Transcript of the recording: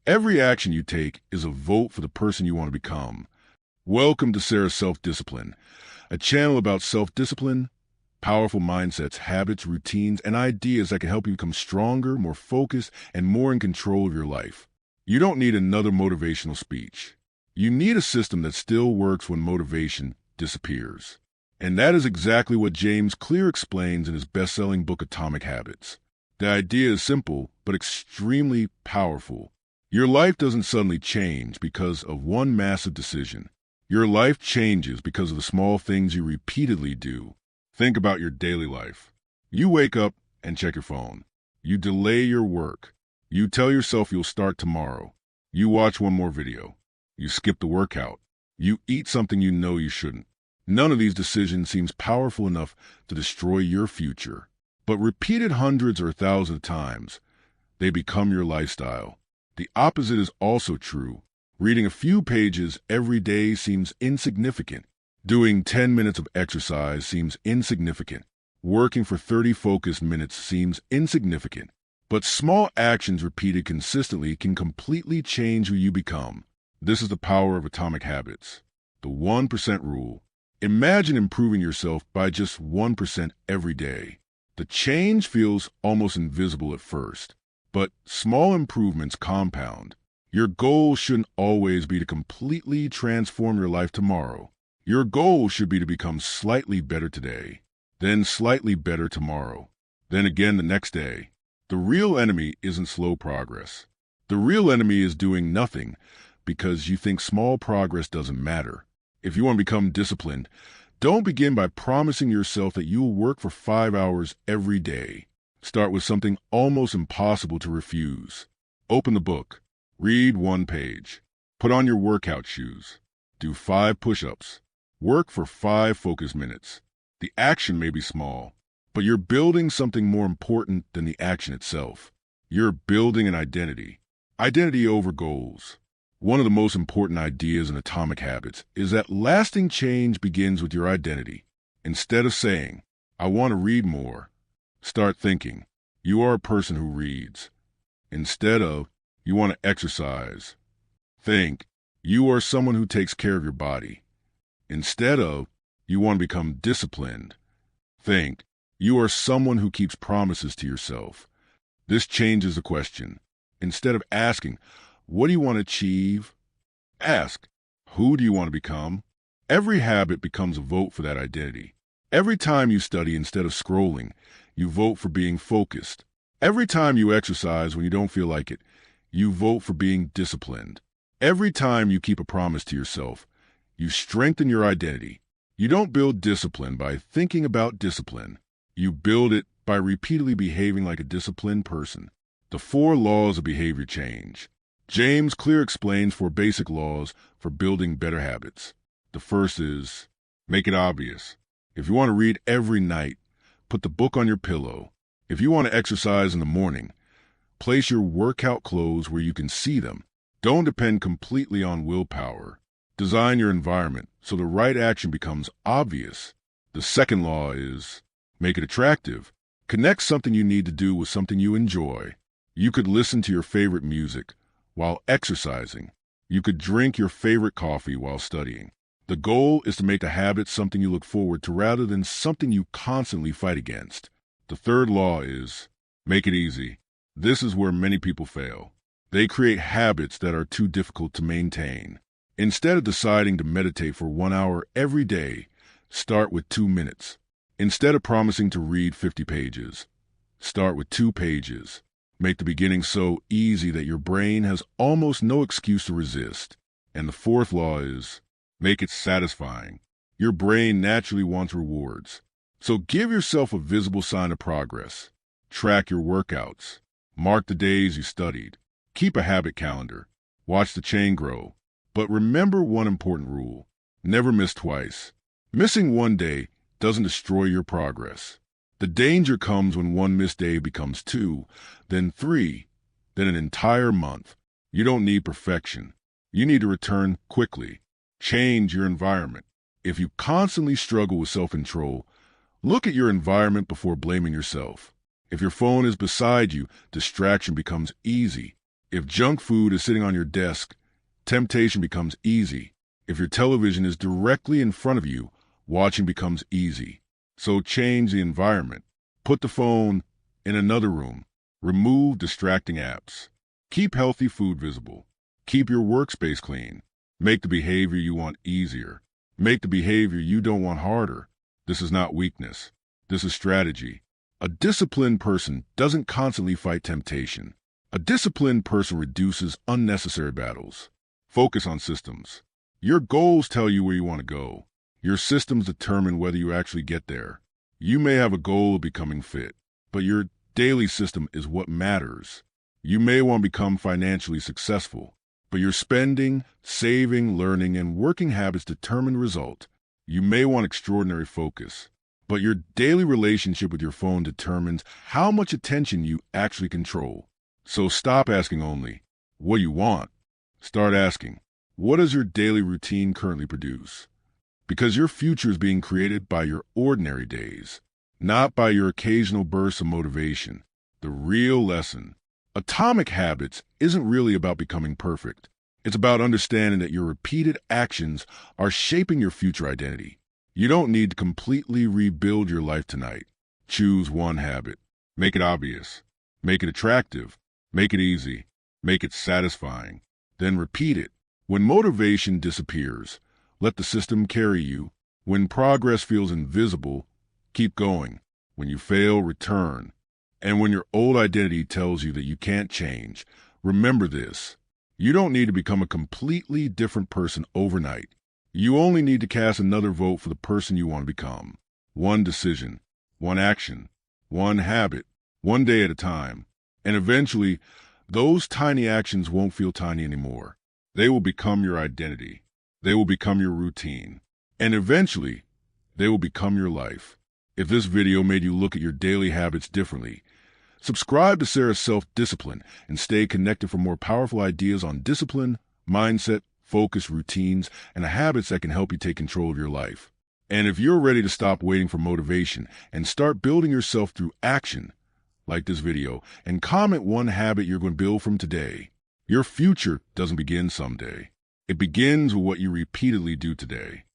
Every action you take is a vote for the person you want to become. Welcome to Sarah's Self-Discipline, a channel about self-discipline, powerful mindsets, habits, routines, and ideas that can help you become stronger, more focused, and more in control of your life. You don't need another motivational speech. You need a system that still works when motivation disappears. And that is exactly what James Clear explains in his best-selling book Atomic Habits. The idea is simple, but extremely powerful. Your life doesn't suddenly change because of one massive decision. Your life changes because of the small things you repeatedly do. Think about your daily life. You wake up and check your phone. You delay your work. You tell yourself you'll start tomorrow. You watch one more video. You skip the workout. You eat something you know you shouldn't. None of these decisions seems powerful enough to destroy your future. But repeated hundreds or thousands of times, they become your lifestyle. The opposite is also true. Reading a few pages every day seems insignificant. Doing 10 minutes of exercise seems insignificant. Working for 30 focused minutes seems insignificant. But small actions repeated consistently can completely change who you become. This is the power of Atomic Habits. The 1% rule. Imagine improving yourself by just 1% every day. The change feels almost invisible at first, but small improvements compound. Your goal shouldn't always be to completely transform your life tomorrow. Your goal should be to become slightly better today, then slightly better tomorrow, then again the next day. The real enemy isn't slow progress. The real enemy is doing nothing because you think small progress doesn't matter. If you want to become disciplined, don't begin by promising yourself that you will work for 5 hours every day. Start with something almost impossible to refuse. Open the book. Read 1 page. Put on your workout shoes. Do 5 push-ups. Work for 5 focus minutes. The action may be small, but you're building something more important than the action itself. You're building an identity. Identity over goals. One of the most important ideas in Atomic Habits is that lasting change begins with your identity. Instead of saying, I want to read more, start thinking, you are a person who reads. Instead of, you want to exercise, think, you are someone who takes care of your body. Instead of, you want to become disciplined, think, you are someone who keeps promises to yourself. This changes the question. Instead of asking, what do you want to achieve? Ask, who do you want to become? Every habit becomes a vote for that identity. Every time you study instead of scrolling, you vote for being focused. Every time you exercise when you don't feel like it, you vote for being disciplined. Every time you keep a promise to yourself, you strengthen your identity. You don't build discipline by thinking about discipline. You build it by repeatedly behaving like a disciplined person. The 4 laws of behavior change. James Clear explains 4 basic laws for building better habits. The first is, make it obvious. If you want to read every night, put the book on your pillow. If you want to exercise in the morning, place your workout clothes where you can see them. Don't depend completely on willpower. Design your environment so the right action becomes obvious. The second law is, make it attractive. Connect something you need to do with something you enjoy. You could listen to your favorite music while exercising. You could drink your favorite coffee while studying. The goal is to make the habit something you look forward to rather than something you constantly fight against. The third law is, make it easy. This is where many people fail. They create habits that are too difficult to maintain. Instead of deciding to meditate for 1 hour every day, start with 2 minutes. Instead of promising to read 50 pages, start with 2 pages. Make the beginning so easy that your brain has almost no excuse to resist. And the fourth law is, make it satisfying. Your brain naturally wants rewards. So give yourself a visible sign of progress. Track your workouts. Mark the days you studied. Keep a habit calendar. Watch the chain grow. But remember one important rule. Never miss twice. Missing 1 day doesn't destroy your progress. The danger comes when 1 missed day becomes 2, then 3, then an entire month. You don't need perfection. You need to return quickly. Change your environment. If you constantly struggle with self-control, look at your environment before blaming yourself. If your phone is beside you, distraction becomes easy. If junk food is sitting on your desk, temptation becomes easy. If your television is directly in front of you, watching becomes easy. So change the environment. Put the phone in another room. Remove distracting apps. Keep healthy food visible. Keep your workspace clean. Make the behavior you want easier. Make the behavior you don't want harder. This is not weakness. This is strategy. A disciplined person doesn't constantly fight temptation. A disciplined person reduces unnecessary battles. Focus on systems. Your goals tell you where you want to go. Your systems determine whether you actually get there. You may have a goal of becoming fit, but your daily system is what matters. You may want to become financially successful, but your spending, saving, learning, and working habits determine the result. You may want extraordinary focus, but your daily relationship with your phone determines how much attention you actually control. So stop asking only, what do you want? Start asking, what does your daily routine currently produce? Because your future is being created by your ordinary days, not by your occasional bursts of motivation. The real lesson: Atomic Habits isn't really about becoming perfect. It's about understanding that your repeated actions are shaping your future identity. You don't need to completely rebuild your life tonight. Choose one habit. Make it obvious. Make it attractive. Make it easy. Make it satisfying. Then repeat it. When motivation disappears, let the system carry you. When progress feels invisible, keep going. When you fail, return. And when your old identity tells you that you can't change, remember this: you don't need to become a completely different person overnight. You only need to cast another vote for the person you want to become. One decision, one action, one habit, one day at a time. And eventually, those tiny actions won't feel tiny anymore. They will become your identity. They will become your routine. And eventually, they will become your life. If this video made you look at your daily habits differently, subscribe to Sarah's Self-Discipline and stay connected for more powerful ideas on discipline, mindset, focus, routines, and the habits that can help you take control of your life. And if you're ready to stop waiting for motivation and start building yourself through action, like this video and comment one habit you're going to build from today. Your future doesn't begin someday. It begins with what you repeatedly do today.